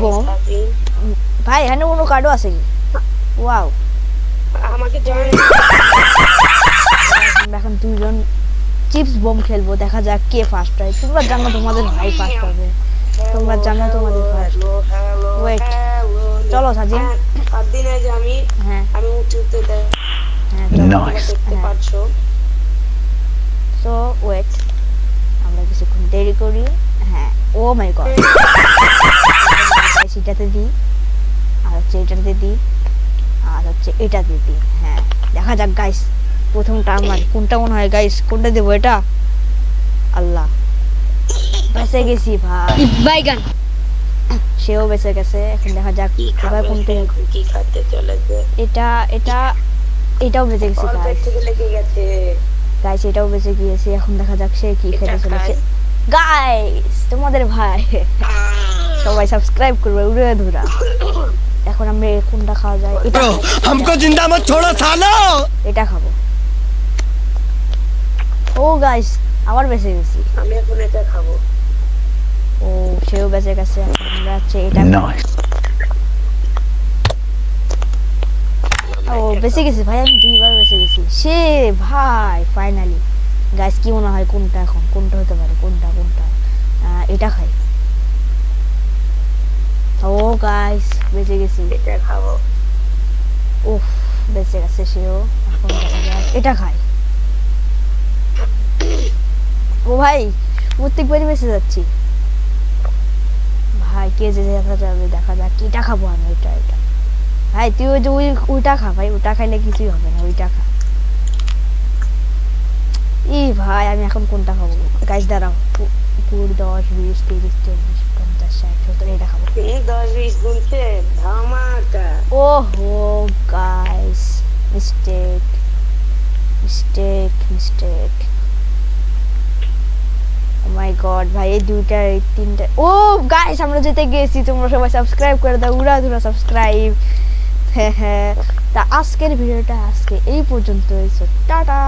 Bomb ভাই এখানে কোনো কার্ডও আছে কি? ওয়াও আমাকে জয়েন এখন দুইজন চিপস বোম খেলবো, দেখা যাক কে ফার্স্ট হয়। তোমরা জানো তোমাদের ভাই ফার্স্ট হবে, তোমরা জানো তোমাদের ফার্স্ট। ওয়েট, চলো সাজিন। সাদিনে যে হ্যাঁ আমি উঁচুতে হ্যাঁ দেখতে পাচ্ছো। সো ওয়েট, আমরা কিছুক্ষণ দেরি করি। হ্যাঁ, ও মাই গড, সেটাতে দিই, আর হচ্ছে এটাতে দিই, আর হচ্ছে এটাতে দিই। হ্যাঁ, দেখা যাক গাইস, প্রথমটা আমার কোনটা মনে হয় গাইস, কোনটা দেবো? এটা, আল্লাহ, বেঁচে গেছি ভাই। বাইগান সেও বেঁচে গেছে। এখন দেখা যাক এবার কোনটা। কি খাতে চলেছে? এটা এটা এটাও বেঁচে গেছে অল্প গাইস। থেকে লেগে গেছে। গাইস এটাও বেঁচে গিয়েছে। এখন দেখা যাক সে কি খেতে চলেছে। গাইস তোমাদের ভাই সবাই সাবস্ক্রাইব করবে, উড়ে ধরা। এখন আমরা কোনটা খাওয়া যায়? এটা हमको जिंदा मत छोड़ो सालो। এটা খাবো। ও গাইস আবার বেঁচে গেছি। আমি এখন এটা খাবো। ও সেও বেঁচে গেছে। এখন আমরা হচ্ছে এটা ও বেঁচে গেছি ভাই, আমি দুইবার বেঁচে গেছি। সে ভাই ফাইনালি। গাইস কি মনে হয় কোনটা এখন, কোনটা হতে পারে? কোনটা কোনটা? এটা খাই। ও গাইস বেঁচে গেছি। এটা খাবো। উফ বেঁচে গেছে সেও। এখন দেখা যাক এটা খাই। ও ভাই প্রত্যেকবারই বেঁচে যাচ্ছি ভাই। কে যে দেখা যাবে, দেখা যাক। এটা খাবো আমি, এটা এটা ভাই। তুই ওই যে ওইটা খা ভাই, ওটা খাইলে কিছুই হবে না, ওইটা খা। ই ভাই আমি এখন কোনটা খাবো গাইস? দাঁড়াও, 10, 20, 30, 40, 50, 60, 70 এটা খাবো। 10-20 গুনছে ধামাকা। ওহো গাইস, মিস্টেক মিস্টেক মিস্টেক। ও মাই গড ভাই, এই দুইটা এই তিনটা। ও গাইস আমরা যেতে গেছি। তোমরা সবাই সাবস্ক্রাইব করে দাও, উড়া ধুরা সাবস্ক্রাইব। হ্যাঁ হ্যাঁ, তা আজকের ভিডিওটা আজকে এই পর্যন্তই। টাটা।